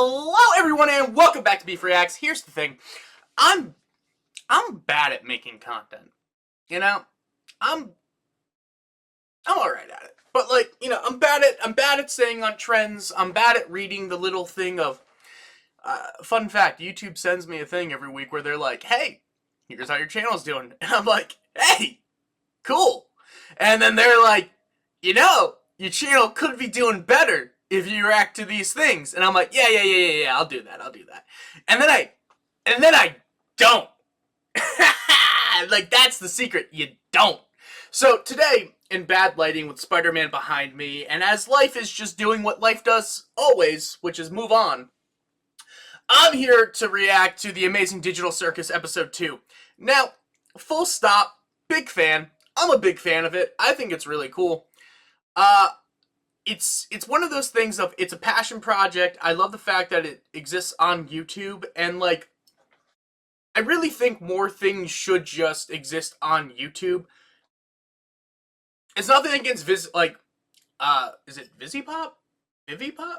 Hello everyone and welcome back to Beef Reacts. Here's the thing. I'm bad at making content. You know? I'm alright at it. But like, I'm bad at staying on trends. I'm bad at reading the little thing of fun fact, YouTube sends me a thing every week where they're like, "Hey, here's how your channel's doing." And I'm like, "Hey, cool." And then they're like, "Your channel could be doing better if you react to these things." And I'm like, yeah, I'll do that. And then I don't. Like, that's the secret. You don't. So today, in bad lighting with Spider-Man behind me, and as life is just doing what life does always, which is move on, I'm here to react to The Amazing Digital Circus Episode 2. Now, full stop, big fan. I'm a big fan of it. I think it's really cool. It's one of those things of, it's a passion project. I love the fact that it exists on YouTube, and like, I really think more things should just exist on YouTube. It's nothing against is it Vizipop? Vivipop?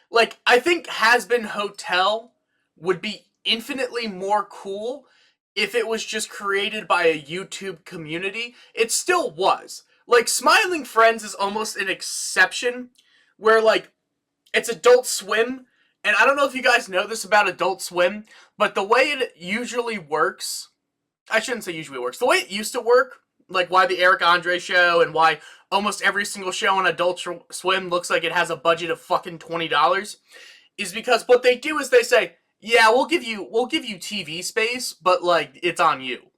Like, I think Has Been Hotel would be infinitely more cool if it was just created by a YouTube community. It still was. Like, Smiling Friends is almost an exception, where, like, it's Adult Swim, and I don't know if you guys know this about Adult Swim, but the way it usually works, I shouldn't say usually works, the way it used to work, like why the Eric Andre show and why almost every single show on Adult Swim looks like it has a budget of fucking $20, is because what they do is they say, yeah, we'll give you TV space, but like, it's on you.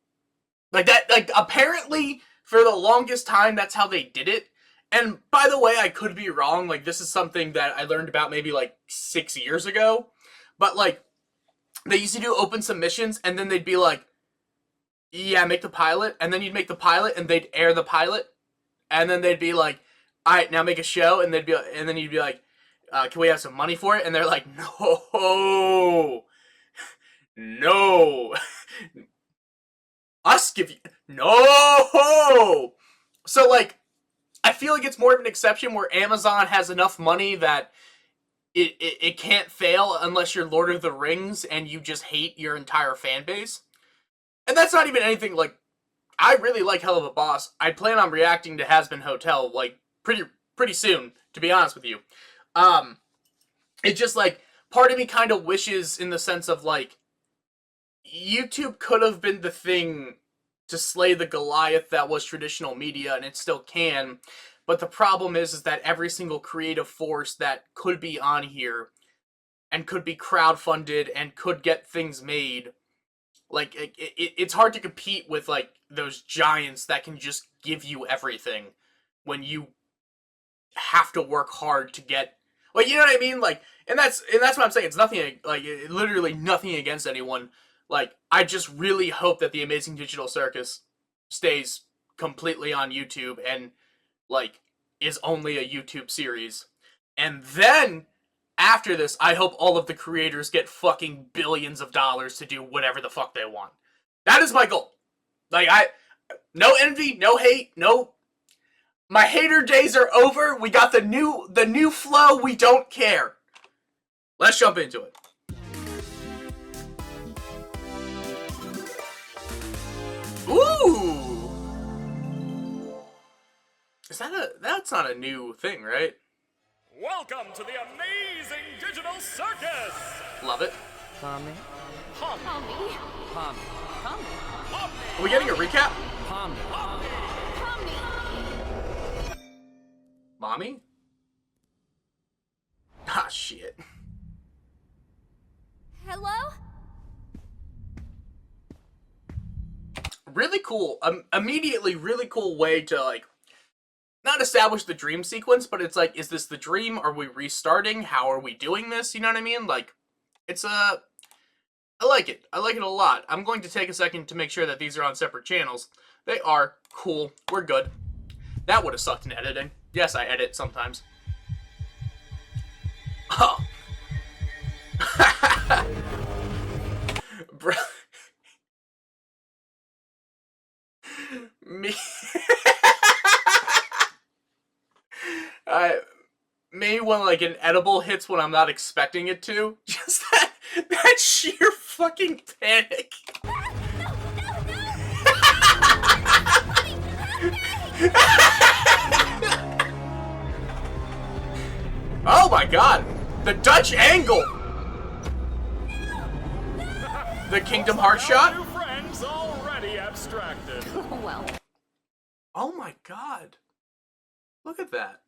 Like that, like, apparently for the longest time that's how they did it. And by the way, I could be wrong. Like, this is something that I learned about maybe like 6 years ago. But like, they used to do open submissions, and then they'd be like, yeah, make the pilot. And then you'd make the pilot, and they'd air the pilot. And then they'd be like, all right, now make a show. And then you'd be like, can we have some money for it? And they're like, no, no, us give you, no. So like, I feel like it's more of an exception where Amazon has enough money that it can't fail unless you're Lord of the Rings and you just hate your entire fan base. And that's not even anything, like, I really like Hell of a Boss. I plan on reacting to Has Been Hotel, like, pretty soon, to be honest with you. It's just, like, part of me kind of wishes in the sense of, like, YouTube could have been the thing to slay the Goliath that was traditional media, and it still can. But the problem is that every single creative force that could be on here and could be crowdfunded and could get things made, like, it's hard to compete with, like, those giants that can just give you everything when you have to work hard to get, like, you know what I mean? Like, and that's what I'm saying. It's nothing, like, literally nothing against anyone. Like, I just really hope that The Amazing Digital Circus stays completely on YouTube and, like, is only a YouTube series. And then, after this, I hope all of the creators get fucking billions of dollars to do whatever the fuck they want. That is my goal. Like, no envy, no hate, no... My hater days are over. We got the new flow. We don't care. Let's jump into it. Ooh! That's not a new thing, right? Welcome to the Amazing Digital Circus! Love it. Pommy. Pommy. Pommy. Pommy. Pommy. Are we getting a recap? Pommy. Mommy? Ah, shit. Hello? Really cool. Immediately, really cool way to, like, not establish the dream sequence, but it's like, is this the dream? Are we restarting? How are we doing this? You know what I mean? Like, it's I like it. I like it a lot. I'm going to take a second to make sure that these are on separate channels. They are. Cool. We're good. That would have sucked in editing. Yes, I edit sometimes. Oh. Bro. Me. Me when like an edible hits when I'm not expecting it to. Just that sheer fucking panic. Oh my god! The Dutch angle! The Kingdom Hearts shot? New friends already abstracted. Well. Oh my god. Look at that.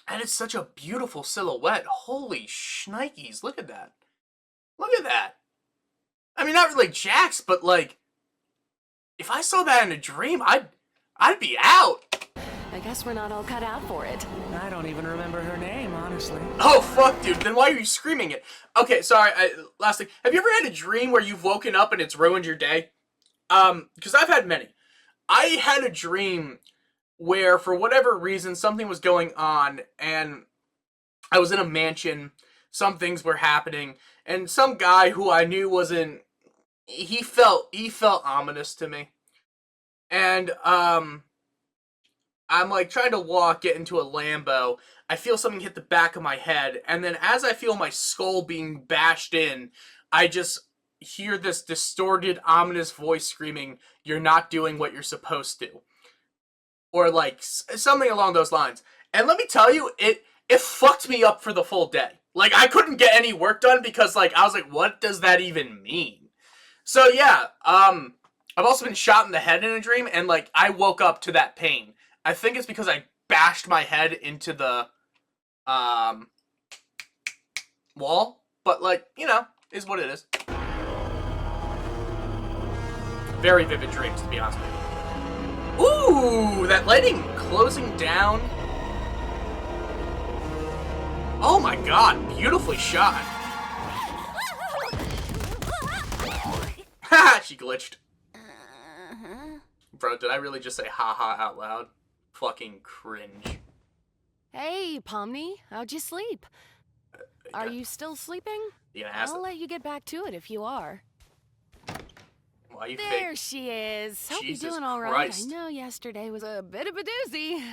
And it's such a beautiful silhouette. Holy shnikes, look at that. Look at that. I mean, not really JAX, but like, if I saw that in a dream, I'd be out. I guess we're not all cut out for it. I don't even remember her name, honestly. Oh, fuck, dude. Then why are you screaming it? Okay, sorry. Last thing. Have you ever had a dream where you've woken up and it's ruined your day? Because I've had many. I had a dream where, for whatever reason, something was going on, and I was in a mansion. Some things were happening, and some guy who I knew wasn't... He felt ominous to me. And, I'm like trying to get into a Lambo. I feel something hit the back of my head, and then as I feel my skull being bashed in, I just hear this distorted, ominous voice screaming, "You're not doing what you're supposed to." Or like something along those lines. And let me tell you, it fucked me up for the full day. Like, I couldn't get any work done because like I was like, what does that even mean? So yeah, I've also been shot in the head in a dream, and like I woke up to that pain. I think it's because I bashed my head into the wall, but like, you know, is what it is. Very vivid dreams, to be honest with you. Ooh, that lighting closing down. Oh my god, beautifully shot. Haha, she glitched. Bro, did I really just say haha out loud? Fucking cringe. Hey, Pomni, how'd you sleep? Are you still sleeping? You gonna ask I'll let you get back to it if you are. why you There fake? she is. Hope Jesus you're doing all right. Christ. I know yesterday was a bit of a doozy.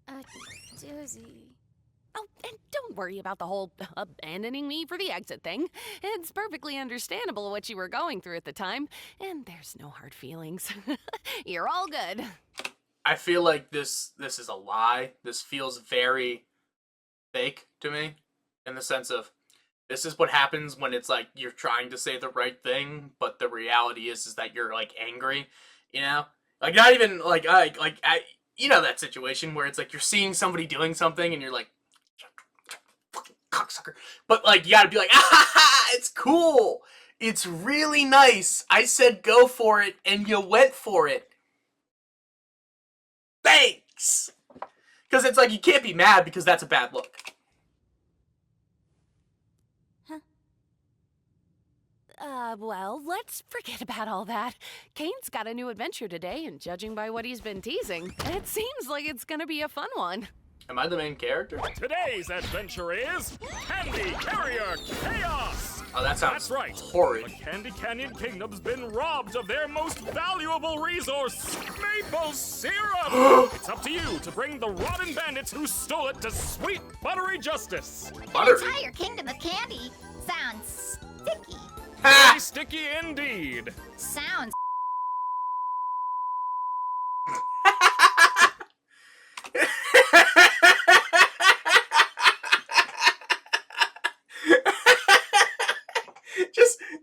A doozy. Oh, and don't worry about the whole abandoning me for the exit thing. It's perfectly understandable what you were going through at the time, and there's no hard feelings. You're all good. I feel like this is a lie. This feels very fake to me, in the sense of this is what happens when it's like you're trying to say the right thing, but the reality is that you're like angry, you know? Like not even like you know that situation where it's like you're seeing somebody doing something and you're like, fucking cocksucker. But like you gotta be like, ah, it's cool. It's really nice. I said go for it and you went for it. Thanks! Because it's like, you can't be mad because that's a bad look. Well, let's forget about all that. Kane's got a new adventure today, and judging by what he's been teasing, it seems like it's gonna be a fun one. Am I the main character? Today's adventure is Candy Carrier Chaos! Oh, that sounds That's right. horrid. The Candy Canyon Kingdom's been robbed of their most valuable resource, maple syrup! It's up to you to bring the rotten bandits who stole it to sweet, buttery justice. An Buttery. entire kingdom of candy sounds sticky. Ha! Very sticky indeed. Sounds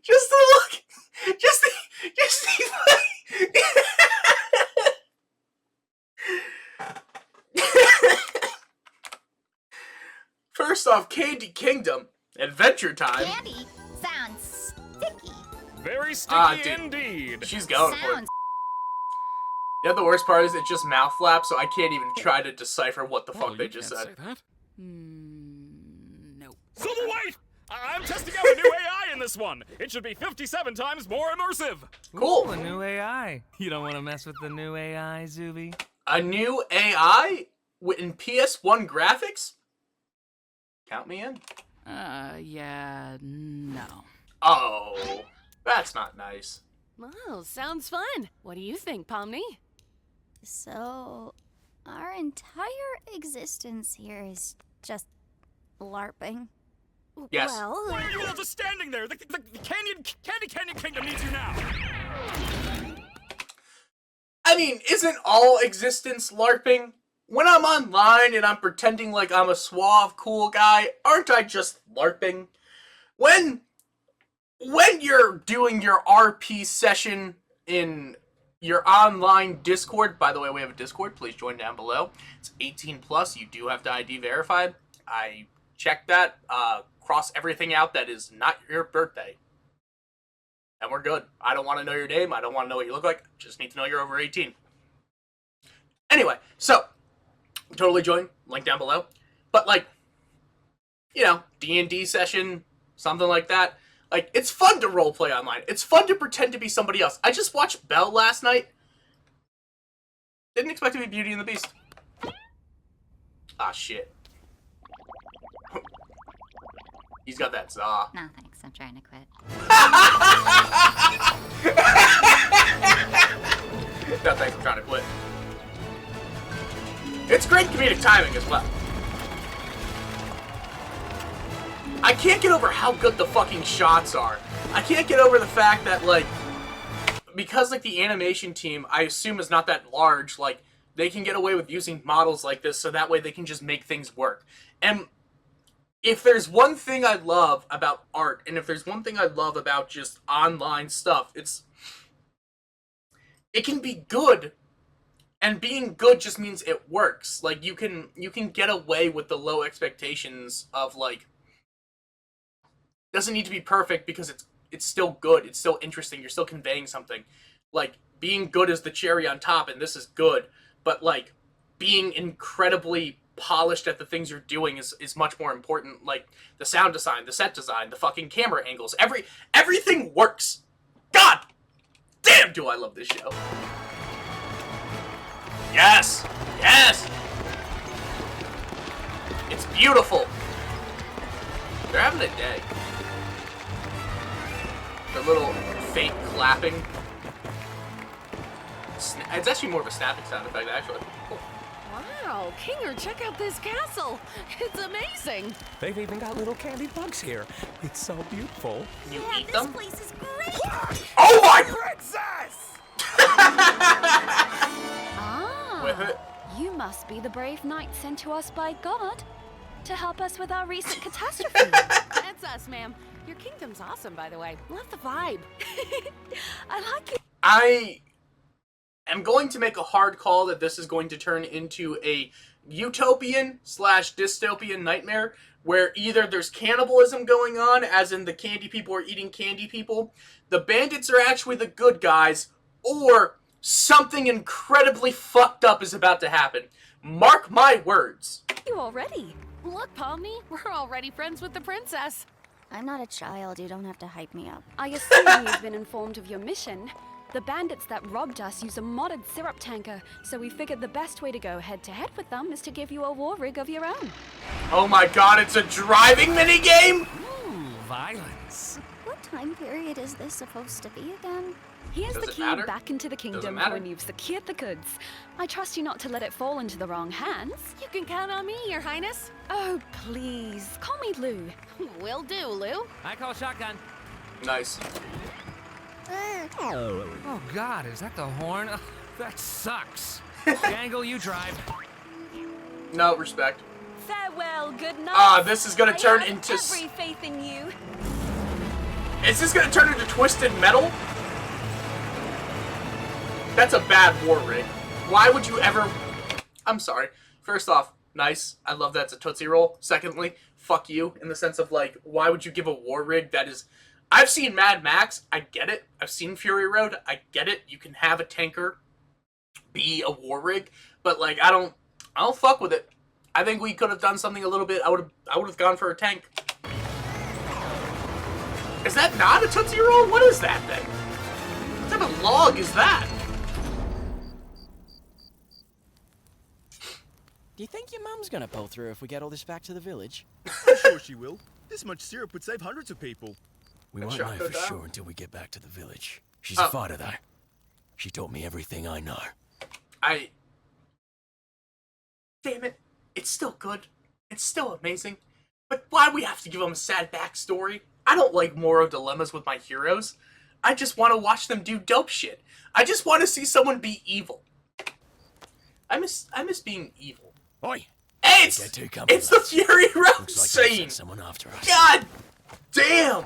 just the look, just the First off, Candy Kingdom, Adventure Time. candy sounds sticky. Very sticky dude. indeed. She's going for it. Sounds You know, the worst part is it just mouth flaps, so I can't even try to decipher what the fuck they just said. that. No. So wait! I'm testing out a new AI in this one. It should be 57 times more immersive. Cool. Ooh, a new AI. You don't want to mess with the new AI, Zuby? A new AI in PS1 graphics? Count me in. Yeah, no. Oh, that's not nice. Well, sounds fun. What do you think, Pomni? so Our entire existence here is just LARPing. Yes. Well, Why are you all just standing there? The Candy Kingdom needs you now. I mean, isn't all existence LARPing? When I'm online and I'm pretending like I'm a suave, cool guy, aren't I just LARPing? When you're doing your RP session in your online Discord, by the way, we have a Discord, please join down below. It's 18 plus, you do have to ID verified. I checked that, cross everything out that is not your birthday. And we're good. I don't want to know your name, I don't want to know what you look like, just need to know you're over 18. Anyway, so, totally join, link down below. But like, you know, D&D session, something like that. Like, it's fun to roleplay online. It's fun to pretend to be somebody else. I just watched Belle last night. Didn't expect to be Beauty and the Beast. Ah, shit. He's got that za. No, thanks. I'm trying to quit. No, thanks for trying to quit. It's great comedic timing as well. I can't get over how good the fucking shots are. I can't get over the fact that, like, because, like, the animation team, I assume, is not that large, like, they can get away with using models like this so that way they can just make things work. And if there's one thing I love about art, and if there's one thing I love about just online stuff, it can be good, and being good just means it works. Like, you can get away with the low expectations of, like, doesn't need to be perfect because it's still good, it's still interesting, you're still conveying something. Like, being good is the cherry on top, and this is good, but, like, being incredibly polished at the things you're doing is much more important. Like, the sound design, the set design, the fucking camera angles, everything works. God damn, do I love this show. Yes! Yes! It's beautiful. They're having a day. The little faint clapping. It's actually more of a snapping sound effect, actually. Cool. wow, Kinger, check out this castle. It's amazing. They've even got little candy bugs here. It's so beautiful. Can you Yeah, eat this them? place is great. Oh my! Princess! Ah, With it. You must be the brave knight sent to us by God to help us with our recent catastrophe. that's us, ma'am. Your kingdom's awesome, by the way. Love the vibe. I like it. I am going to make a hard call that this is going to turn into a utopian/dystopian nightmare where either there's cannibalism going on, as in the candy people are eating candy people, the bandits are actually the good guys, or something incredibly fucked up is about to happen. Mark my words. You already. Look, Palmy, we're already friends with the princess. I'm not a child. You don't have to hype me up. I assume you've been informed of your mission. The bandits that robbed us use a modded syrup tanker, so we figured the best way to go head-to-head with them is to give you a war rig of your own. Oh my god, it's a driving minigame? Ooh, violence. What time period is this supposed to be again? Here's Does the it key matter? back into the kingdom matter? when you've secured the goods. I trust you not to let it fall into the wrong hands. You can count on me, Your Highness. Oh, please, call me Lou. Will do, Lou. I call shotgun. Nice. Oh God, is that the horn? Ugh, that sucks. Jangle, you drive. No, respect. Farewell, good night. Ah, this is gonna I turn have into... every faith in you. Is this gonna turn into Twisted Metal? That's a bad war rig. Why would you ever... I'm sorry. First off, nice. I love that's a Tootsie Roll. Secondly, fuck you, in the sense of, like, why would you give a war rig that is... I've seen Mad Max. I get it. I've seen Fury Road. I get it. You can have a tanker be a war rig, but, like, I don't fuck with it. I think we could have done something a little bit... I would have gone for a tank. Is that not a Tootsie Roll? What is that thing? What type of log is that? Do you think your mum's gonna pull through if we get all this back to the village? I'm sure she will. This much syrup would save hundreds of people. We That won't shot know goes for down. sure until we get back to the village. She's Oh. a fighter, though. She taught me everything I know. damn it, it's still good. It's still amazing. But why do we have to give them a sad backstory? I don't like moral dilemmas with my heroes. I just want to watch them do dope shit. I just want to see someone be evil. I miss being evil. Oi! Hey, it's the Fury Road scene! Someone after us. God damn!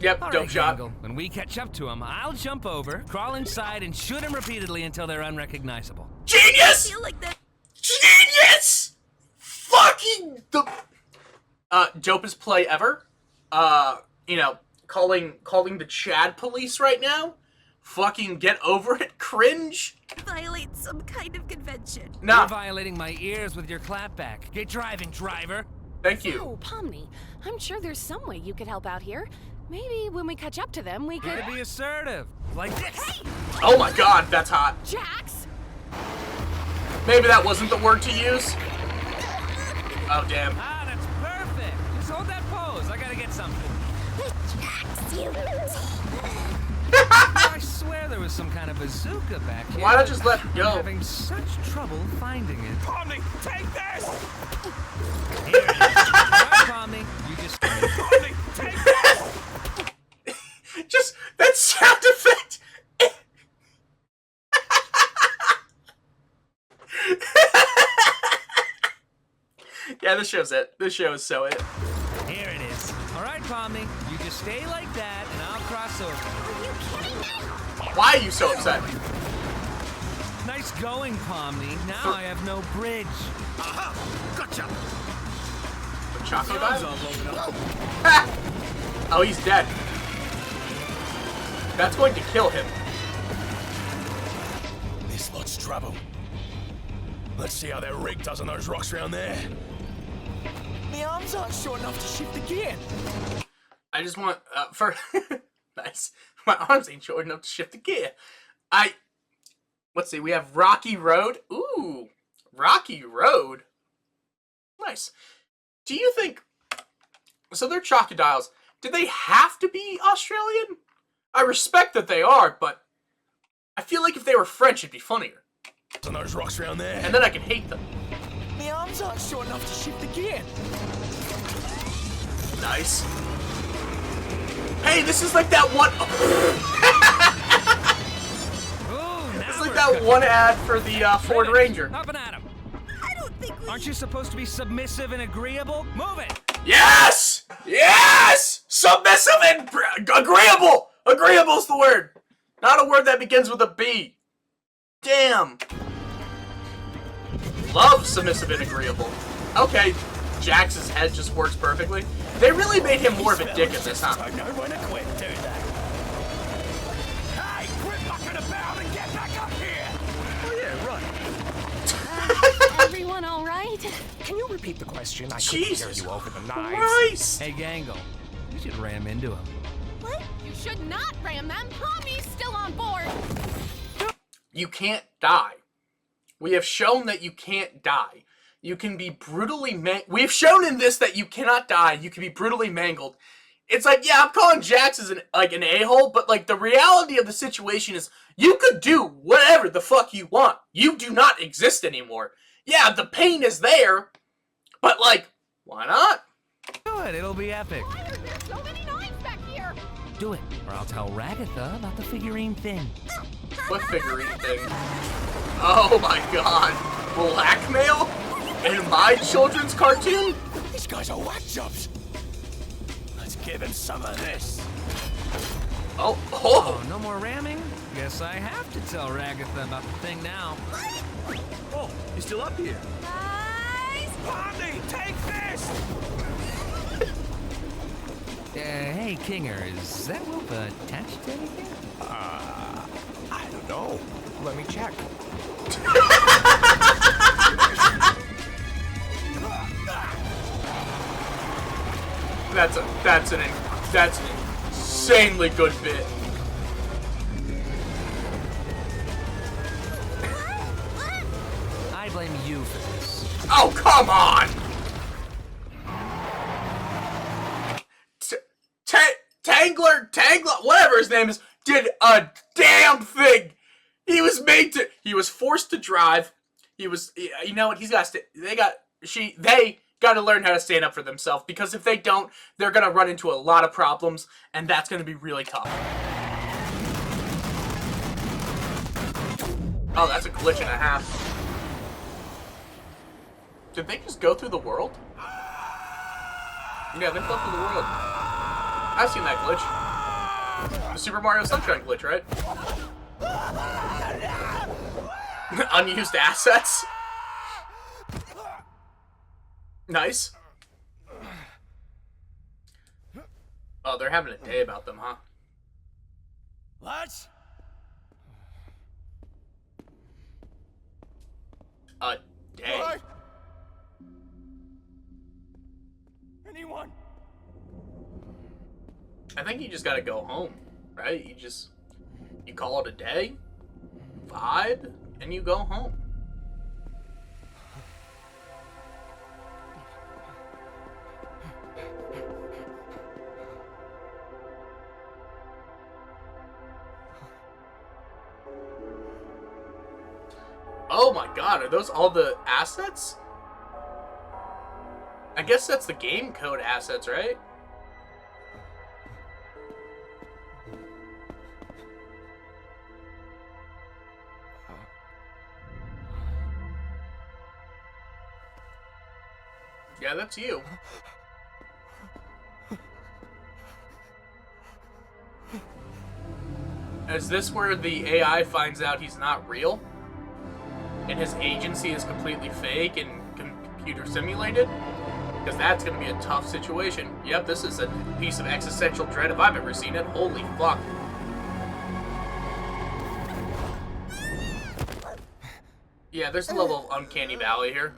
Yep, All dope right, shot. Gangle. When we catch up to him, I'll jump over, crawl inside, and shoot him repeatedly until they're unrecognizable. Genius! I feel like that. Genius! Fucking the dopest play ever. You know, calling the Chad police right now. Fucking get over it, cringe. Violate some kind of convention. Nah, You're violating my ears with your clapback. Get driving, driver. thank you. Oh, Pomni, I'm sure there's some way you could help out here. Maybe when we catch up to them, we could... Gotta be assertive. Like this. Oh my god, that's hot. Jax! Maybe that wasn't the word to use. Oh damn. Ah, that's perfect. Just hold that pose. I gotta get something. Jax, you. I swear there was some kind of bazooka back here. Why not just let it I'm go? having such trouble finding it. Pomni, take this! Here it is. Right, Pomni. You just... Pomni, take this! Just that sound effect. Yeah, this show's it. This show is so it. Here it is. All right, Pomni. You just stay like that, and I'll cross over. Why are you so upset? Nice going, Pomni. Now I have no bridge. Aha! Gotcha! The Choco dive? Arms aren't long enough. Ha! Oh, he's dead. That's going to kill him. This lot's trouble. Let's see how that rig does on those rocks around there. My arms aren't short enough to shift the gear. I just want for nice. My arms ain't short enough to shift the gear. Let's see. We have Rocky Road. Ooh, Rocky Road. Nice. Do you think? So they're crocodiles. Do they have to be Australian? I respect that they are, but I feel like if they were French, it'd be funnier. On those rocks around there. And then I can hate them. My arms aren't short enough to shift the gear. Nice. Hey, this is like that one. Ooh, now It's like we're that cooking. one ad for the Ford Finish. Ranger. Up and at 'em. I don't think we. Aren't you supposed to be submissive and agreeable? Move it. Yes! Yes! Submissive and agreeable! Agreeable's the word. Not a word that begins with a B. Damn. Love submissive and agreeable. Okay, Jax's head just works perfectly. They really made him more of a dick in this, huh? Don't know when to quit, do they? Hey, quit mucking about and get back up here! Oh yeah, right. Everyone all right? Can you repeat the question? I couldn't hear Jesus you over the knives. Christ! Hey, Gangle. You should ram into him. What? You should not ram them. Pomni's still on board. You can't die. We have shown that you can't die. You can be brutally we've shown in this that you cannot die. You can be brutally mangled. It's like, yeah, I'm calling Jax as an a-hole, but like the reality of the situation is you could do whatever the fuck you want. You do not exist anymore. Yeah, the pain is there, but like, why not? Do it. It'll be epic. Why are there so many knives back here? Do it, or I'll tell Ragatha about the figurine thing. What figurine thing? Oh my god. Blackmail? In my children's cartoon? These guys are whack jobs. Let's give him some of this. Oh, Oh, no more ramming? Guess I have to tell Ragatha about the thing now. Oh, you're still up here. Guys! Pomni, take this! Hey, Kinger, is that rope attached to anything? I don't know. Let me check. That's an insanely good bit. I blame you for this. Oh, come on! Tangler, whatever his name is, did a damn thing. He was made to. He was forced to drive. He was. You know what? He's got. They got to learn how to stand up for themselves, because if they don't, they're gonna run into a lot of problems, and that's gonna be really tough. Oh, that's a glitch and a half. Did they just go through the world? Yeah, they flew through the world. I've seen that glitch. The Super Mario Sunshine glitch, right? Unused assets. Nice. Oh, they're having a day about them, huh? Lads? A day. What? Anyone? I think you just gotta go home, right? You call it a day, vibe, and you go home. Oh my god, are those all the assets? I guess that's the game code assets, right? Yeah, that's you. Is this where the AI finds out he's not real? And his agency is completely fake and computer simulated? Because that's going to be a tough situation. Yep, this is a piece of existential dread if I've ever seen it. Holy fuck. Yeah, there's a level of uncanny valley here.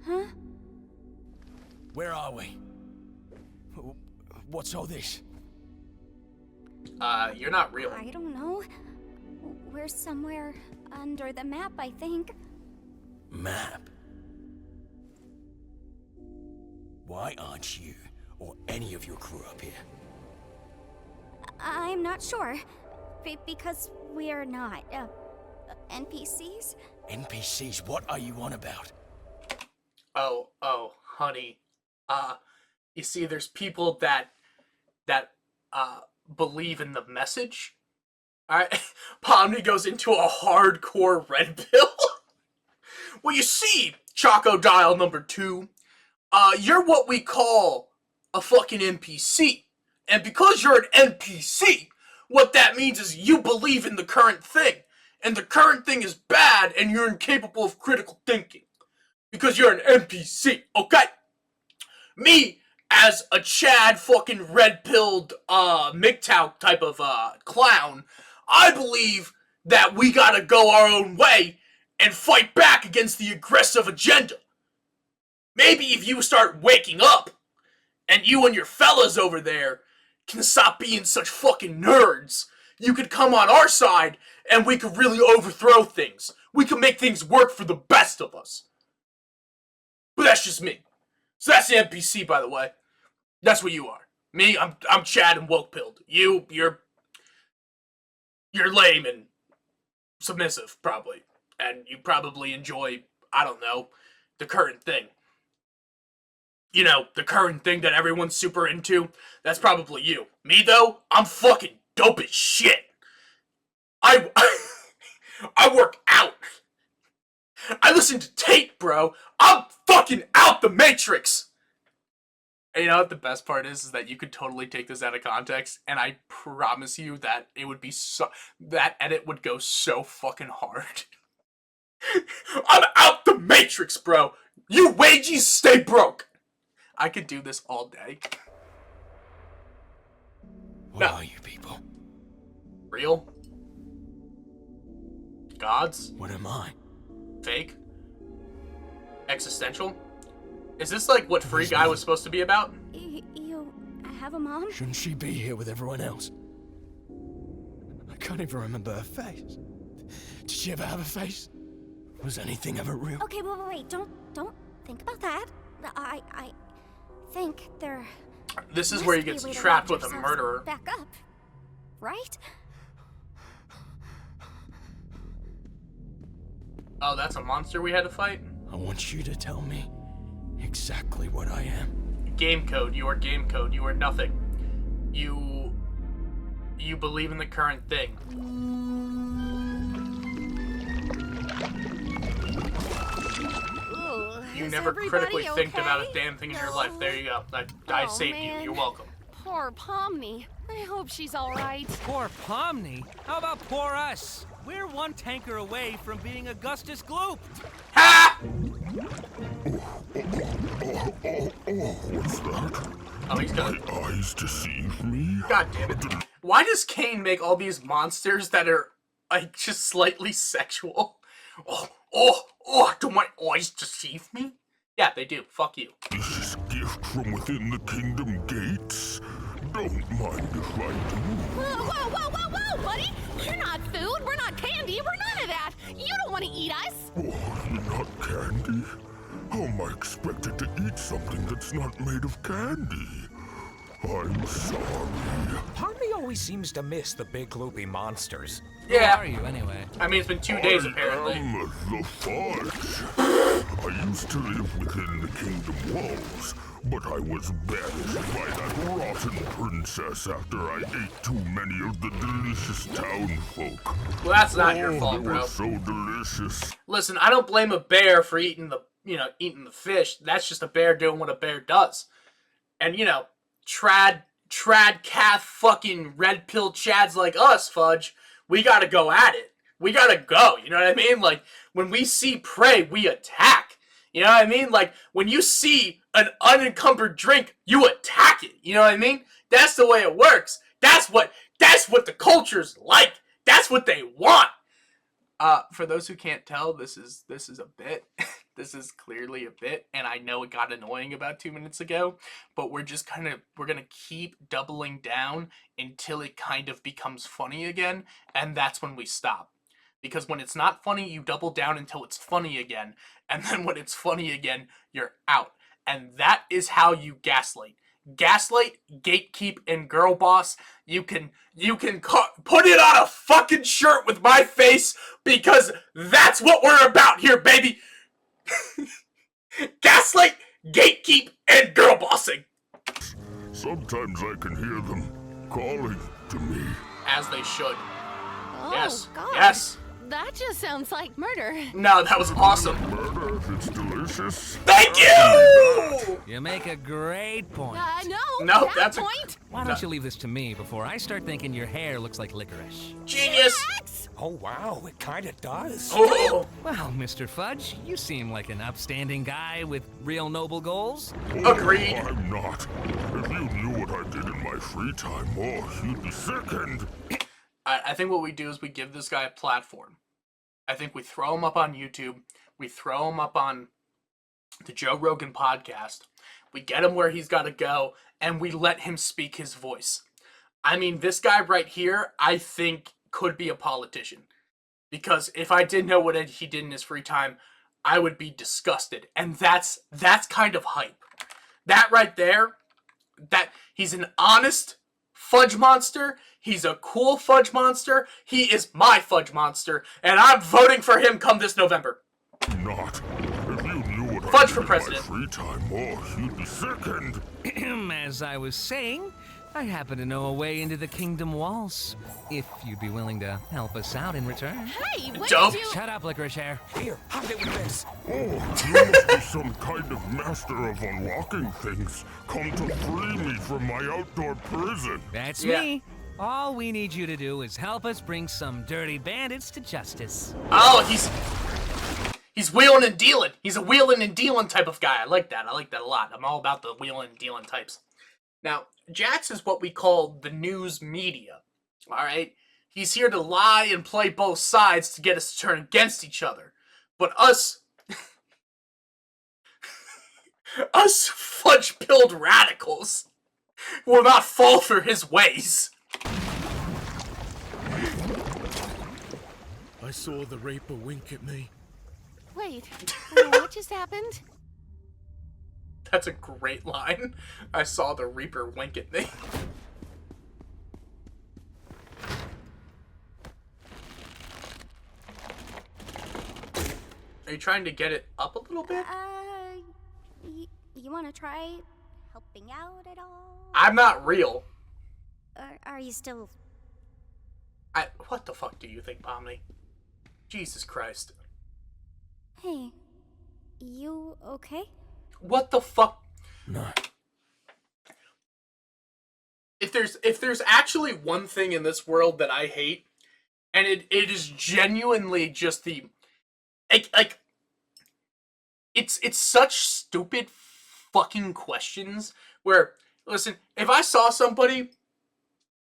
Huh? Where are we? What's all this? You're not real. I don't know. We're somewhere under the map, I think. Map? Why aren't you or any of your crew up here? I'm not sure. Because we are not, NPCs? NPCs? What are you on about? Oh, honey. You see, there's people that believe in the message. Alright? Pomni goes into a hardcore red pill. Well, you see, Choco Dial number 2, you're what we call a fucking NPC. And because you're an NPC, what that means is you believe in the current thing. And the current thing is bad, and you're incapable of critical thinking. Because you're an NPC, okay? Me, as a Chad fucking red-pilled, MGTOW type of, clown, I believe that we gotta go our own way and fight back against the aggressive agenda. Maybe if you start waking up, and you and your fellas over there can stop being such fucking nerds, you could come on our side, and we could really overthrow things. We could make things work for the best of us. But that's just me. So that's the NPC, by the way. That's what you are. Me, I'm Chad and woke-pilled. You're lame and submissive, probably. And you probably enjoy, I don't know, the current thing. You know, the current thing that everyone's super into. That's probably you. Me, though, I'm fucking dope as shit. I work out. I listen to tape, bro. I'm fucking out the Matrix. And you know what the best part is that you could totally take this out of context, and I promise you that it would be that edit would go so fucking hard. I'm out the Matrix, bro. You wages stay broke. I could do this all day. What are you people? Real? Gods? What am I? Fake? Existential? Is this like what Free Guy was supposed to be about? You have a mom? Shouldn't she be here with everyone else? I can't even remember her face. Did she ever have a face? Was anything ever real? Okay, wait, don't think about that. I think there This is must where he be a gets way to trapped wrap with a yourselves murderer. Back up. right? Oh, that's a monster we had to fight? I want you to tell me exactly what I am. Game code. You are game code. You are nothing. You believe in the current thing. Ugh, You is never everybody critically think about a okay? damn thing in your life. There you go. I Oh, saved you. man. You're welcome. Poor Pomni. I hope she's all right. Poor Pomni? How about poor us? We're one tanker away from being Augustus Gloop. Ha! What's that? Oh, he's gonna. My eyes deceive me? God damn it. Why does Kane make all these monsters that are, like, just slightly sexual? Do my eyes deceive me? Yeah, they do. Fuck you. Is this gift from within the kingdom gates? Don't mind if I do. Whoa, buddy! You're not food, we're not candy, we're none of that! You don't want to eat us! Oh, you're not candy? How am I expected to eat something that's not made of candy? I'm sorry. Pomni always seems to miss the big loopy monsters. Who are Yeah. you, anyway? I mean, it's been 2 days, apparently. I am the Fudge. I used to live within the kingdom walls, but I was banished by that rotten princess after I ate too many of the delicious townfolk. Well, that's not your Oh, fault, they bro. were so delicious. Listen, I don't blame a bear for eating the fish. That's just a bear doing what a bear does. And, trad calf fucking red pill chads like us, Fudge, we gotta go at it. We gotta go, you know what I mean? Like, when we see prey, we attack. You know what I mean? Like, when you see an unencumbered drink, you attack it. You know what I mean? That's the way it works. That's what the culture's like. That's what they want. For those who can't tell, this is a bit. This is clearly a bit, and I know it got annoying about 2 minutes ago, but we're gonna keep doubling down until it kind of becomes funny again, and that's when we stop. Because when it's not funny, you double down until it's funny again, and then when it's funny again, you're out. And that is how you gaslight. Gaslight, gatekeep, and girl boss. You can put it on a fucking shirt with my face, because that's what we're about here, baby. Gaslight, gatekeep, and girl bossing. Sometimes I can hear them calling to me. As they should. Oh, Yes. God. Yes. That just sounds like murder. No, that was awesome. Murder, it's delicious. Thank you! You make a great point. No, that that's point. Why don't you leave this to me before I start thinking your hair looks like licorice? Genius. Jax! Oh, wow, it kinda does. Oh, Well, Mr. Fudge, you seem like an upstanding guy with real noble goals. agreed. I'm not. If you knew what I did in my free time, you'd be sickened. I think what we do is we give this guy a platform. I think we throw him up on YouTube. We throw him up on the Joe Rogan podcast. We get him where he's got to go, and we let him speak his voice. I mean, this guy right here, I think, could be a politician. Because if I did know what he did in his free time, I would be disgusted. And that's kind of hype. That right there, that he's an honest fudge monster. He's a cool fudge monster. He is my fudge monster, and I'm voting for him come this November. Not. If you knew what Fudge I for did president. in my free time, you'd be sickened. As I was saying, I happen to know a way into the kingdom walls. If you'd be willing to help us out in return. Hey, when Dope. did you... Shut up, licorice hair. Here, have it with this. You must be some kind of master of unlocking things. Come to free me from my outdoor prison. That's Yeah. me. All we need you to do is help us bring some dirty bandits to justice. Oh, he's wheeling and dealing. He's a wheeling and dealing type of guy. I like that. I like that a lot. I'm all about the wheeling and dealing types. Now, JAX is what we call the news media. All right? He's here to lie and play both sides to get us to turn against each other. But us fudge-pilled radicals will not fall for his ways. I saw the Reaper wink at me. Wait, what just happened? That's a great line. I saw the Reaper wink at me. Are you trying to get it up a little bit? You want to try helping out at all? I'm not real. Or are you still... What the fuck do you think, Pomni? Jesus Christ. Hey, you okay? What the fuck? No. If there's actually one thing in this world that I hate, and it is genuinely just the like it's such stupid fucking questions where, listen, if I saw somebody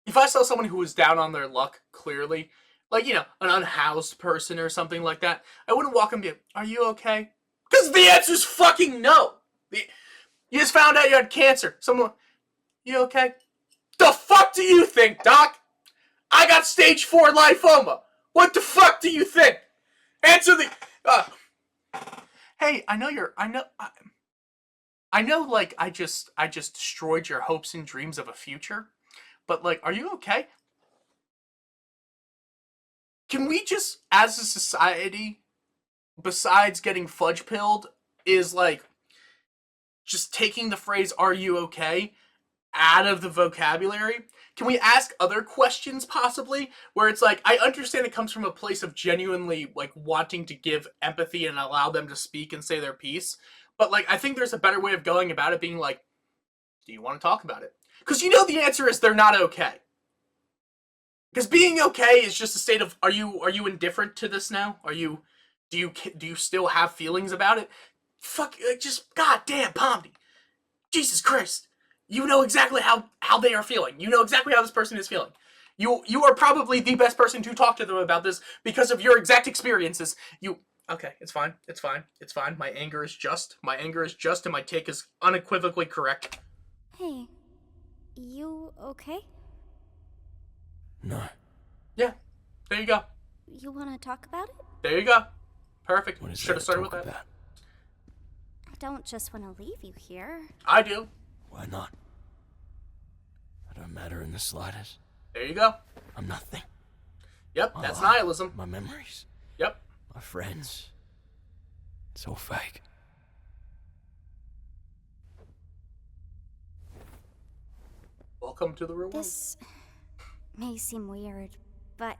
who was down on their luck, clearly, like, you know, an unhoused person or something like that, I wouldn't walk and be like, are you okay? Because the answer's fucking no. You just found out you had cancer. Someone, you okay? The fuck do you think, Doc? I got stage 4 lymphoma. What the fuck do you think? Answer the... Hey, I know, like, I just destroyed your hopes and dreams of a future. But, like, are you okay? Can we just, as a society, besides getting fudge-pilled, is, like, just taking the phrase, are you okay, out of the vocabulary? Can we ask other questions, possibly? Where it's like, I understand it comes from a place of genuinely, like, wanting to give empathy and allow them to speak and say their piece. But, like, I think there's a better way of going about it, being like, do you want to talk about it? Because you know the answer is they're not okay. Because being okay is just a state of, are you indifferent to this now? Do you still have feelings about it? Fuck, just, goddamn, Pomni. Jesus Christ. You know exactly how they are feeling. You know exactly how this person is feeling. You are probably the best person to talk to them about this because of your exact experiences. Okay, it's fine. It's fine. It's fine. My anger is just. My anger is just, and my take is unequivocally correct. Hey, you okay? No. Yeah, there you go. You want to talk about it? There you go. Perfect. What is Should have started with about? that. I don't just want to leave you here. I do. Why not? I don't matter in the slightest. There you go. I'm nothing. Yep, My that's life, nihilism. My memories. Yep. My friends. It's all fake. Welcome to the real world. This may seem weird, but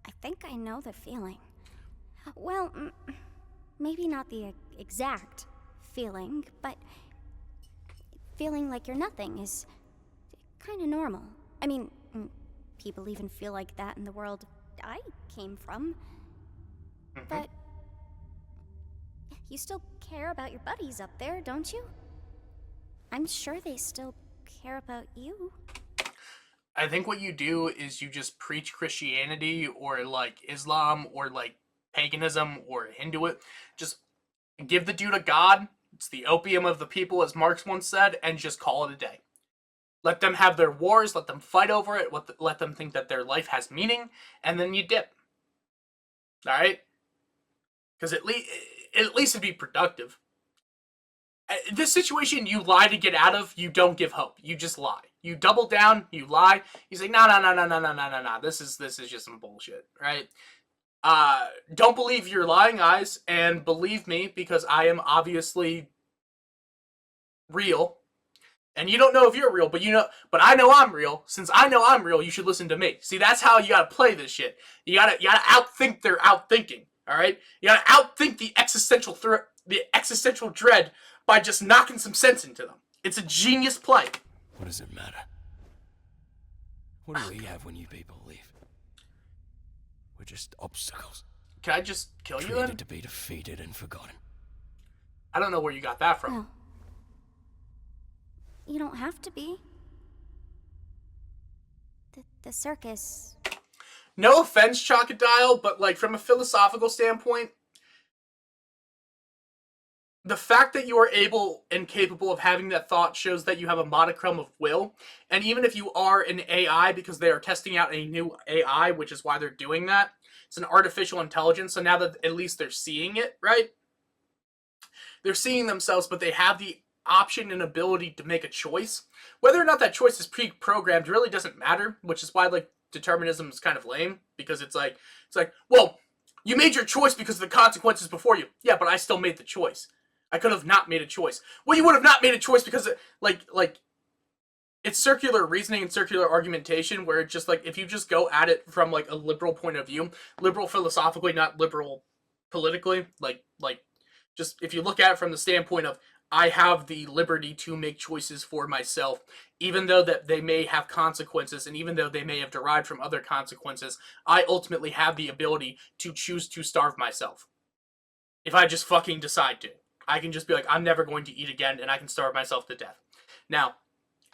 I think I know the feeling. Well, maybe not the exact feeling, but feeling like you're nothing is kind of normal. I mean, people even feel like that in the world I came from. But you still care about your buddies up there, don't you? I'm sure they still care about you. I think what you do is you just preach Christianity or like Islam or like paganism or Hinduism. Just give the dude a god. It's the opium of the people, as Marx once said, and just call it a day. Let them have their wars, let them fight over it, let them think that their life has meaning, and then you dip. Alright? Because at least it'd be productive. This situation you lie to get out of, you don't give hope. You just lie. You double down, you lie. You say, no. This is just some bullshit, right? Don't believe your lying eyes, and believe me, because I am obviously real. And you don't know if you're real, but I know I'm real. Since I know I'm real, you should listen to me. See, that's how you gotta play this shit. You gotta outthink their outthinking, alright? You gotta outthink the existential dread by just knocking some sense into them. It's a genius play. What does it matter? What do we have when you people leave? We're just obstacles. Can I just kill you then? Created to be defeated and forgotten. I don't know where you got that from. Well, you don't have to be. The circus... No offense, Chocodile, but like from a philosophical standpoint, the fact that you are able and capable of having that thought shows that you have a modicum of will. And even if you are an AI, because they are testing out a new AI, which is why they're doing that, it's an artificial intelligence, so now that at least they're seeing it, right? They're seeing themselves, but they have the option and ability to make a choice. Whether or not that choice is pre-programmed really doesn't matter, which is why like determinism is kind of lame, because it's like, well, You made your choice because of the consequences before you. Yeah, but I still made the choice. I could have not made a choice. Well, you would have not made a choice because, it's circular reasoning and circular argumentation where it's just, like, if you just go at it from, like, a liberal point of view, liberal philosophically, not liberal politically, just if you look at it from the standpoint of, I have the liberty to make choices for myself, even though that they may have consequences, and even though they may have derived from other consequences, I ultimately have the ability to choose to starve myself. If I just fucking decide to. I can just be like, I'm never going to eat again, and I can starve myself to death. Now,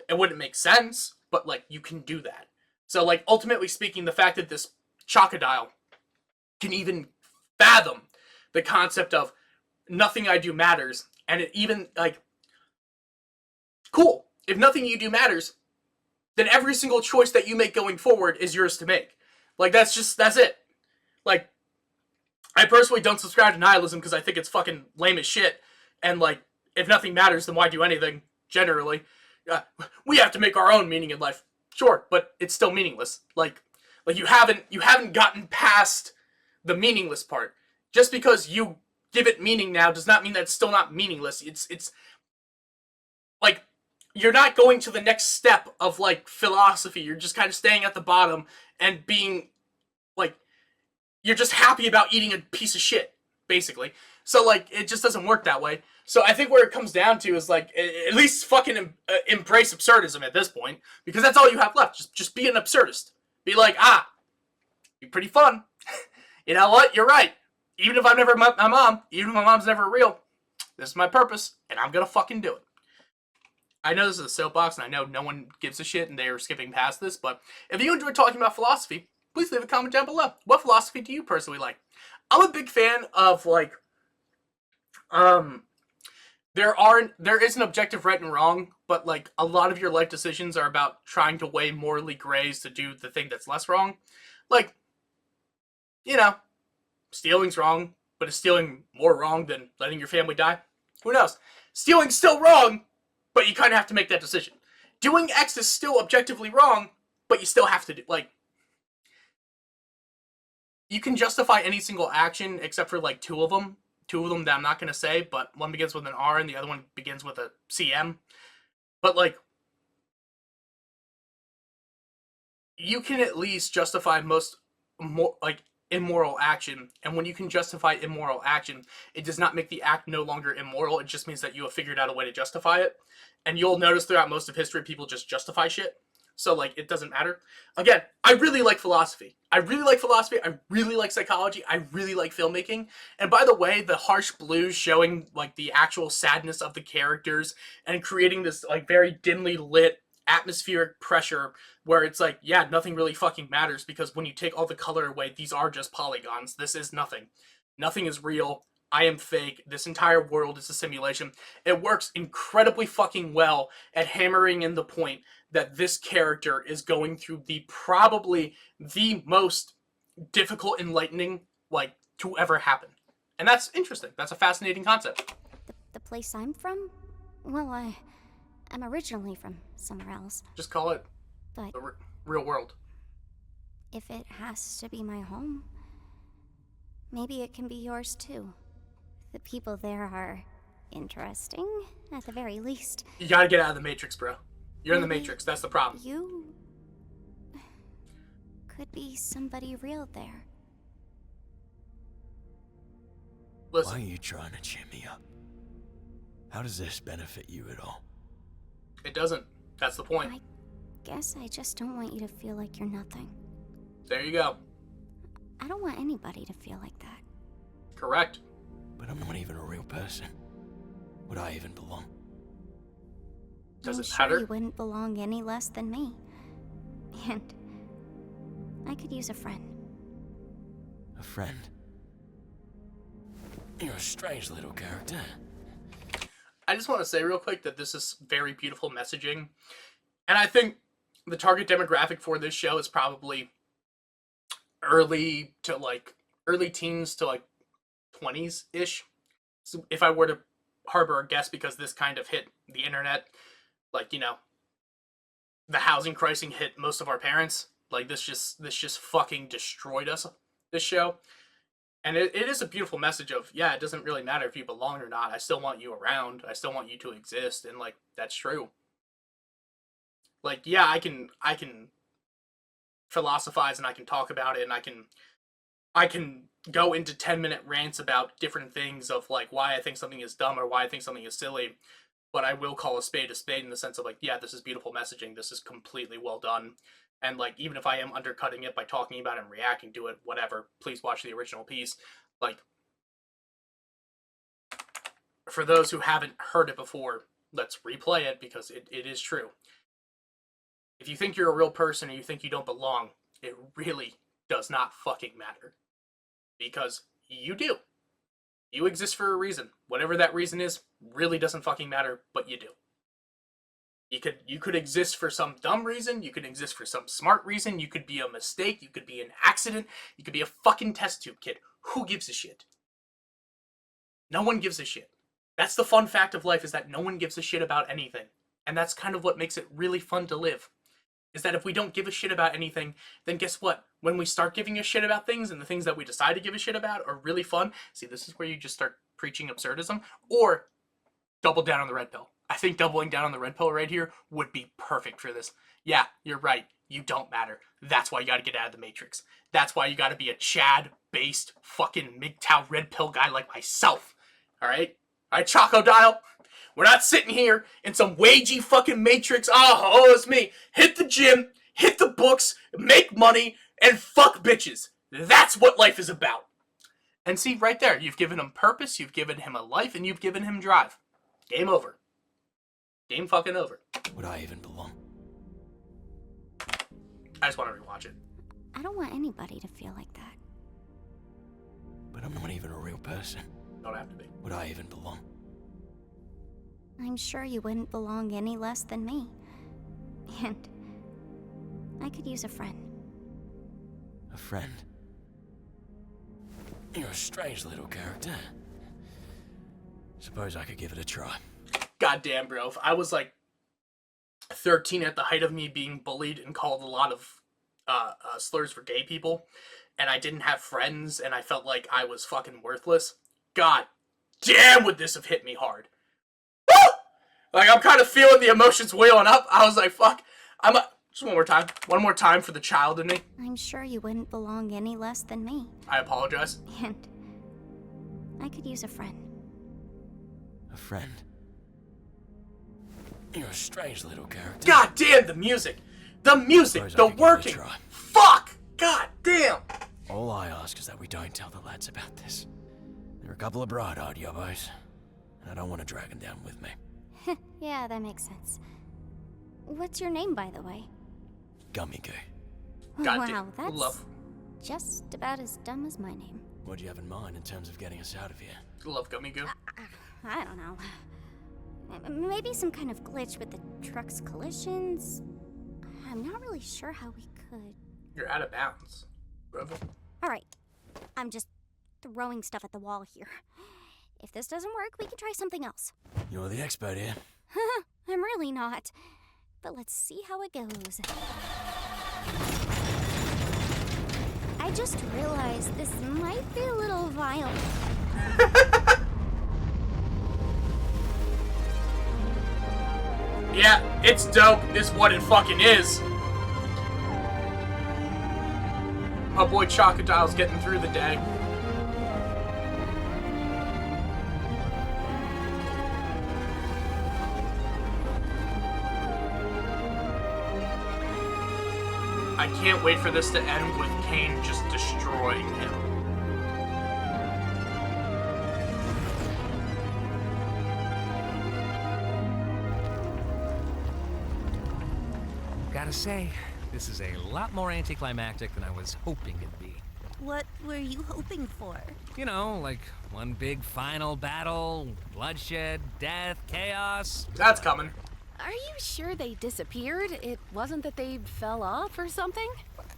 it wouldn't make sense, but, like, you can do that. So, like, ultimately speaking, the fact that this Chocodile can even fathom the concept of nothing I do matters, and it even, like, cool. If nothing you do matters, then every single choice that you make going forward is yours to make. Like, that's it. Like, I personally don't subscribe to nihilism because I think it's fucking lame as shit, and, like, if nothing matters, then why do anything, generally? We have to make our own meaning in life. Sure, but it's still meaningless. Like you haven't gotten past the meaningless part. Just because you give it meaning now does not mean that it's still not meaningless. It's like, you're not going to the next step of, like, philosophy. You're just kind of staying at the bottom and being, like, you're just happy about eating a piece of shit, basically. So, like, it just doesn't work that way. So I think where it comes down to is, like, at least fucking embrace absurdism at this point, because that's all you have left. Just be an absurdist. Be like, be pretty fun. You know what? You're right. Even if I've never met my mom, even if my mom's never real, this is my purpose, and I'm gonna fucking do it. I know this is a soapbox, and I know no one gives a shit, and they're skipping past this, but if you enjoy talking about philosophy, please leave a comment down below. What philosophy do you personally like? I'm a big fan of, like, there is an objective right and wrong, but, like, a lot of your life decisions are about trying to weigh morally grays to do the thing that's less wrong. Like, you know, stealing's wrong, but is stealing more wrong than letting your family die? Who knows? Stealing's still wrong, but you kind of have to make that decision. Doing X is still objectively wrong, but you still have to do, like, you can justify any single action except for, like, two of them that I'm not going to say, but one begins with an R and the other one begins with a CM. But, like, you can at least justify immoral action, and when you can justify immoral action, it does not make the act no longer immoral. It just means that you have figured out a way to justify it. And you'll notice throughout most of history, people just justify shit. So, like, it doesn't matter. Again, I really like philosophy. I really like psychology. I really like filmmaking. And by the way, the harsh blues showing, like, the actual sadness of the characters and creating this, like, very dimly lit atmospheric pressure where it's like, yeah, nothing really fucking matters because when you take all the color away, these are just polygons. This is nothing. Nothing is real. I am fake. This entire world is a simulation. It works incredibly fucking well at hammering in the point that this character is going through probably the most difficult enlightening, like, to ever happen. And that's interesting. That's a fascinating concept. The place I'm from? Well, I'm originally from somewhere else. Just call it But the real world. if it has to be my home, maybe it can be yours too. The people there are interesting, at the very least. You gotta get out of the Matrix, bro. You're in the Maybe Matrix. That's the problem. You could be somebody real there. Listen. Why are you trying to cheer me up? How does this benefit you at all? It doesn't. That's the point. I guess I just don't want you to feel like you're nothing. There you go. I don't want anybody to feel like that. Correct. But I'm not even a real person. Would I even belong? Does I'm it sure matter? you wouldn't belong any less than me. And I could use a friend. A friend? You're a strange little character. I just want to say real quick that this is very beautiful messaging. And I think the target demographic for this show is probably early teens to, like, 20s-ish. So if I were to harbor a guess, because this kind of hit the internet, like, you know, the housing crisis hit most of our parents. Like, this just fucking destroyed us, this show. And it is a beautiful message of, yeah, it doesn't really matter if you belong or not. I still want you around. I still want you to exist. And, like, that's true. Like, yeah, I can philosophize and I can talk about it and I can go into 10-minute rants about different things of, like, why I think something is dumb or why I think something is silly. But I will call a spade in the sense of, like, yeah, this is beautiful messaging. This is completely well done. And, like, even if I am undercutting it by talking about it and reacting to it, whatever, please watch the original piece. Like, for those who haven't heard it before, let's replay it because it is true. If you think you're a real person or you think you don't belong, it really does not fucking matter. Because you do. You exist for a reason. Whatever that reason is, really doesn't fucking matter, but you do. You could exist for some dumb reason, you could exist for some smart reason, you could be a mistake, you could be an accident, you could be a fucking test tube kid. Who gives a shit? No one gives a shit. That's the fun fact of life, is that no one gives a shit about anything. And that's kind of what makes it really fun to live. Is that if we don't give a shit about anything, then guess what? When we start giving a shit about things, and the things that we decide to give a shit about are really fun, see, this is where you just start preaching absurdism, or double down on the red pill. I think doubling down on the red pill right here would be perfect for this. Yeah, you're right. You don't matter. That's why you gotta get out of the Matrix. That's why you gotta be a Chad-based fucking MGTOW red pill guy like myself. Alright? Alright, Choco Dial? We're not sitting here in some wagey fucking Matrix. Oh, it's me. Hit the gym, hit the books, make money, and fuck bitches. That's what life is about. And see, right there, you've given him purpose, you've given him a life, and you've given him drive. Game over. Game fucking over. Would I even belong? I just want to rewatch it. I don't want anybody to feel like that. But I'm not even a real person. Don't have to be. Would I even belong? I'm sure you wouldn't belong any less than me. And I could use a friend. A friend? You're a strange little character. Suppose I could give it a try. Goddamn, bro. If I was like 13 at the height of me being bullied and called a lot of slurs for gay people, and I didn't have friends, and I felt like I was fucking worthless, god damn would this have hit me hard. Woo! Like, I'm kind of feeling the emotions wheeling up. I was like, fuck. Just one more time. One more time for the child in me. I'm sure you wouldn't belong any less than me. I apologize. And I could use a friend. A friend? You're a strange little character. God damn, the music. The music. The working. Fuck. God damn. All I ask is that we don't tell the lads about this. They're a couple of bright-eyed yobbos, and I don't want to drag them down with me. Yeah, that makes sense. What's your name, by the way? Gummy Goo. Wow, that's just about as dumb as my name. What do you have in mind in terms of getting us out of here? Love Gummy Goo. I don't know. Maybe some kind of glitch with the truck's collisions. I'm not really sure how we could. You're out of bounds, brother. Alright, I'm just throwing stuff at the wall here. If this doesn't work, we can try something else. You're the expert here. I'm really not. But let's see how it goes. I just realized this might be a little violent. Yeah, it's dope. It's what it fucking is. My boy Chocodile's getting through the day. I can't wait for this to end with Kane just destroying him. Gotta say, this is a lot more anticlimactic than I was hoping it'd be. What were you hoping for? You know, like one big final battle, bloodshed, death, chaos. That's coming. Are you sure they disappeared? It wasn't that they fell off or something?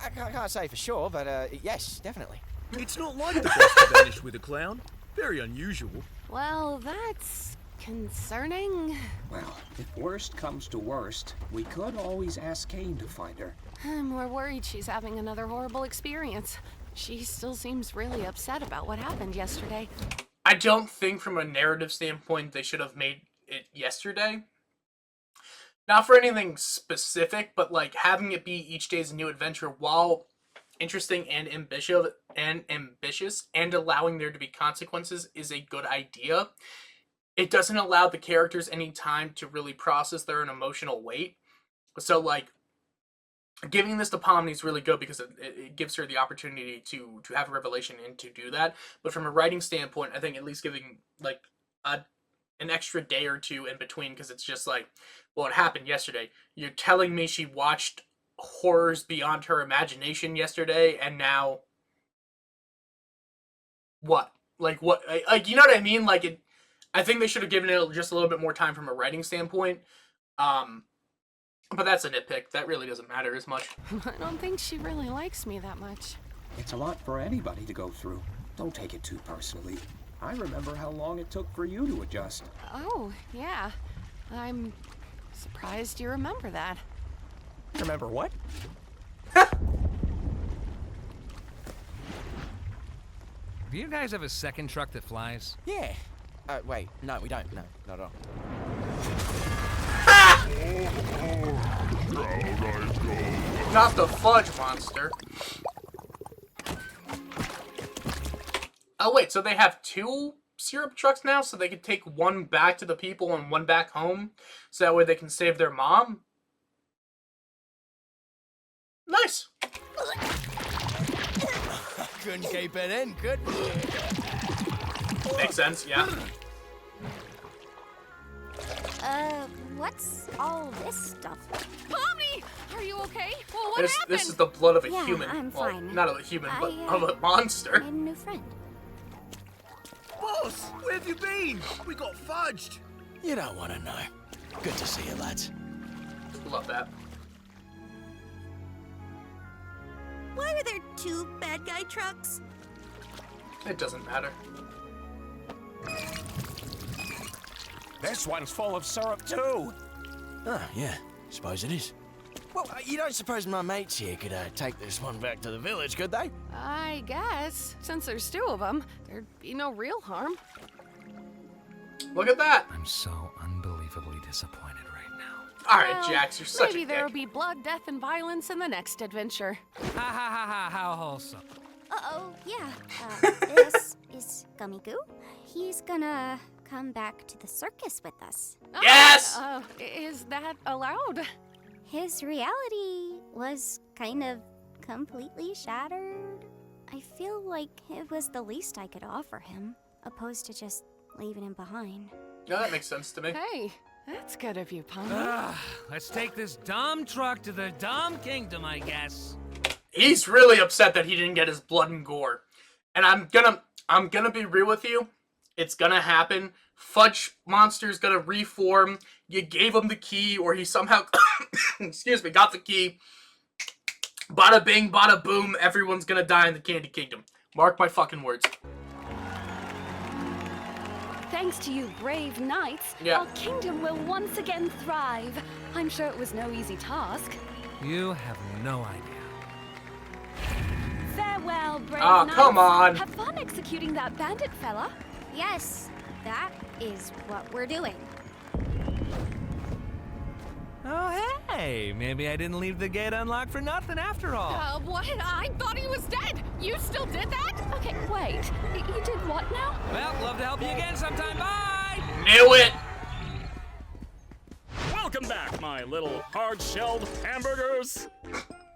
I can't say for sure, but yes, definitely. It's not like the boss to vanish with a clown. Very unusual. Well, that's concerning. Well, if worst comes to worst, we could always ask Kane to find her. I'm more worried she's having another horrible experience. she still seems really upset about what happened yesterday. I don't think from a narrative standpoint they should have made it yesterday. Not for anything specific, but like having it be each day's a new adventure, while interesting and ambitious and allowing there to be consequences, is a good idea. It doesn't allow the characters any time to really process their own emotional weight. So like giving this to Pomni is really good because it gives her the opportunity to have a revelation and to do that. But from a writing standpoint, I think at least giving like an extra day or two in between, because it's just like, well, it happened yesterday. You're telling me she watched horrors beyond her imagination yesterday, and now what? Like what? Like, you know what I mean? Like it. I think they should have given it just a little bit more time from a writing standpoint. But that's a nitpick. That really doesn't matter as much. I don't think she really likes me that much. It's a lot for anybody to go through. Don't take it too personally. I remember how long it took for you to adjust. Oh, yeah. I'm surprised you remember that. Remember what? Do you guys have a second truck that flies? Yeah. Wait, no, we don't. No, not at all. Not the fudge monster. Oh wait, so they have 2 syrup trucks now, so they can take one back to the people and one back home, so that way they can save their mom? Nice. Couldn't keep it in, could we? Makes sense, yeah. What's all this stuff? Pomni! Are you okay? Well, what happened? This is the blood of a Yeah, human. I'm Well, fine. not of a human, but of a monster. Made a new friend. Boss, where have you been? We got fudged. You don't want to know. Good to see you, lads. Love that. Why are there 2 bad guy trucks? It doesn't matter. This one's full of syrup too. Oh, yeah. Suppose it is. Well, you don't suppose my mates here could take this one back to the village, could they? I guess. Since there's 2 of them, there'd be no real harm. Look at that. I'm so unbelievably disappointed right now. All right, Well, Jax, you're such a maybe dick. there'll be blood, death, and violence in the next adventure. Ha ha ha ha, how wholesome. Uh-oh, yeah. This is Gummy Goo. He's gonna come back to the circus with us. Yes! Is that allowed? His reality was kind of completely shattered. I feel like it was the least I could offer him, opposed to just leaving him behind. Yeah, that makes sense to me. Hey, that's good of you, Pomni. Let's take this dumb truck to the dumb kingdom, I guess. He's really upset that he didn't get his blood and gore. And I'm gonna be real with you. It's gonna happen. Fudge Monster's gonna reform. You gave him the key, or he somehow, excuse me, got the key. Bada bing, bada boom, everyone's gonna die in the Candy Kingdom. Mark my fucking words. Thanks to you brave knights, Yeah. our kingdom will once again thrive. I'm sure it was no easy task. You have no idea. Farewell, brave Ah, knights. come on. Have fun executing that bandit fella. Yes, that is what we're doing. Oh, hey, maybe I didn't leave the gate unlocked for nothing after all. What? I thought he was dead. You still did that? Okay, wait. You did what now? Well, love to help you again sometime. Bye! Knew it! Welcome back, my little hard-shelled hamburgers.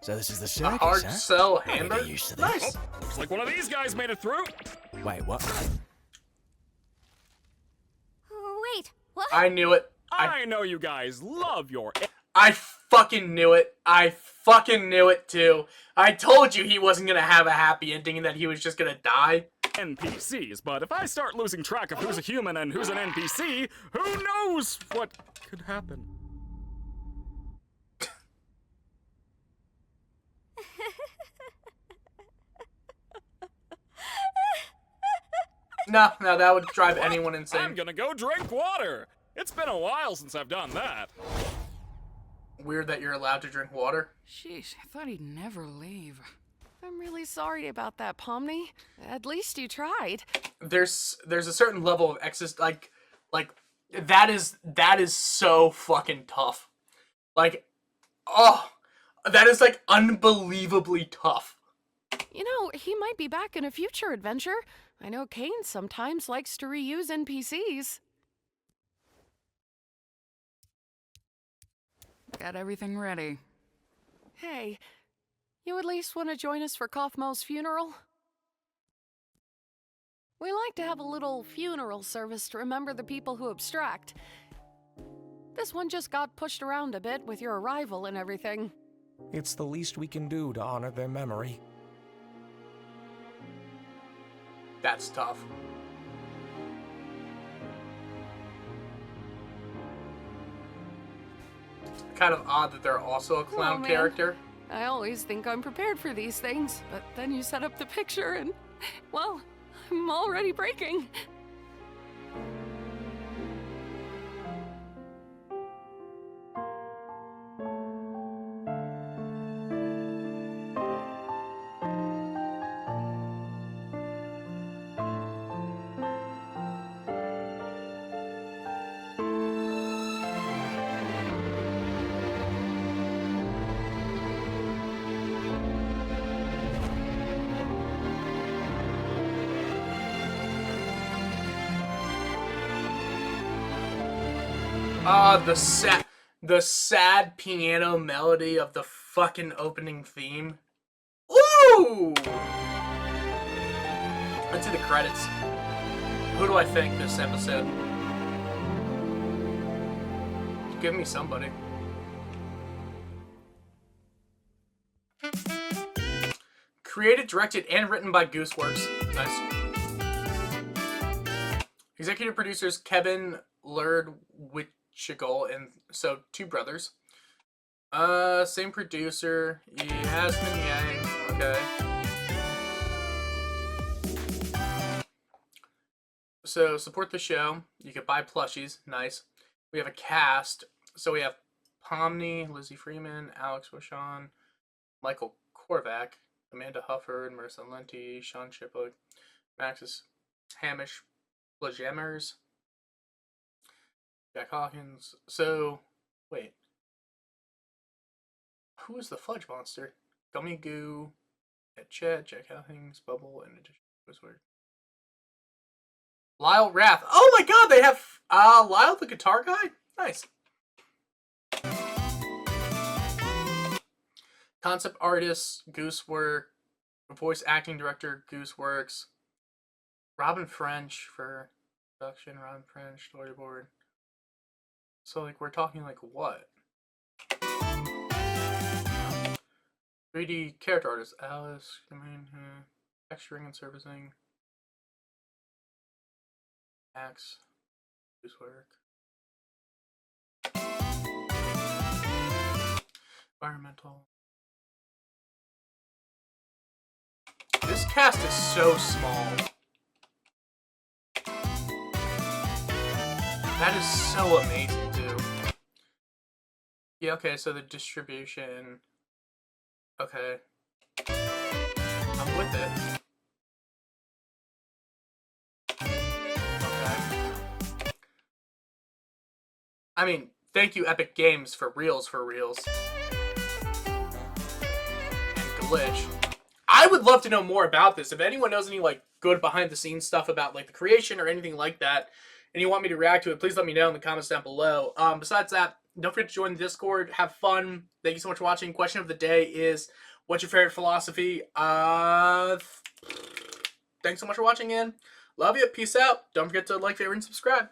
So this is the A circus, hard huh? sell I gotta hamburger? get used to this. Nice. Looks like one of these guys made it through. Wait, what? Wait, what? I knew it. I know you guys love your I fucking knew it. I fucking knew it too. I told you he wasn't gonna have a happy ending and that he was just gonna die. NPCs, but if I start losing track of who's a human and who's an NPC, who knows what could happen? No, that would drive anyone insane. I'm gonna go drink water. It's been a while since I've done that. Weird that you're allowed to drink water. Sheesh, I thought he'd never leave. I'm really sorry about that, Pomni. At least you tried. There's a certain level of like that is so fucking tough. Like, oh, that is like unbelievably tough. You know, he might be back in a future adventure. I know Kane sometimes likes to reuse NPCs. Got everything ready. Hey, you at least want to join us for Kaufmo's funeral? We like to have a little funeral service to remember the people who abstract. This one just got pushed around a bit with your arrival and everything. It's the least we can do to honor their memory. That's tough. Kind of odd that they're also a clown character. I always think I'm prepared for these things, but then you set up the picture and, well, I'm already breaking. The sad piano melody of the fucking opening theme. Ooh! Let's see the credits. Who do I think this episode? Give me somebody. Created, directed, and written by Gooseworks. Nice. Executive producers Kevin Lerdwichigel and so two brothers. Same producer. Yasmin Yang. Okay. So support the show. You can buy plushies. Nice. We have a cast. So we have Pomni, Lizzie Freeman, Alex Wishon, Michael Korvac, Amanda Hufford, Marissa Lenti, Sean Chiplock, Maxis Hamish, Blajemmers, Jack Hawkins. So, wait. Who is the Fudge Monster? Gummy Goo, Chet, Jack Hawkins, Bubble, and addition was weird. Lyle Rath. Oh my god, they have Lyle the guitar guy? Nice. Concept artist, Goosework. Voice acting director, Gooseworks. Robin French for production, Robin French, storyboard. So, like, we're talking, like, what? 3D character artist, Alice, texturing and servicing. Max, Goosework. Environmental. This cast is so small. That is so amazing, too. Yeah, okay, so the distribution. Okay. I'm with it. Okay. I mean, thank you, Epic Games, for reals. And Glitch. I would love to know more about this. If anyone knows any, like, good behind-the-scenes stuff about, like, the creation or anything like that, and you want me to react to it, please let me know in the comments down below. Besides that, don't forget to join the Discord. Have fun. Thank you so much for watching. Question of the day is, what's your favorite philosophy? Thanks so much for watching, and love you. Peace out. Don't forget to like, favorite, and subscribe.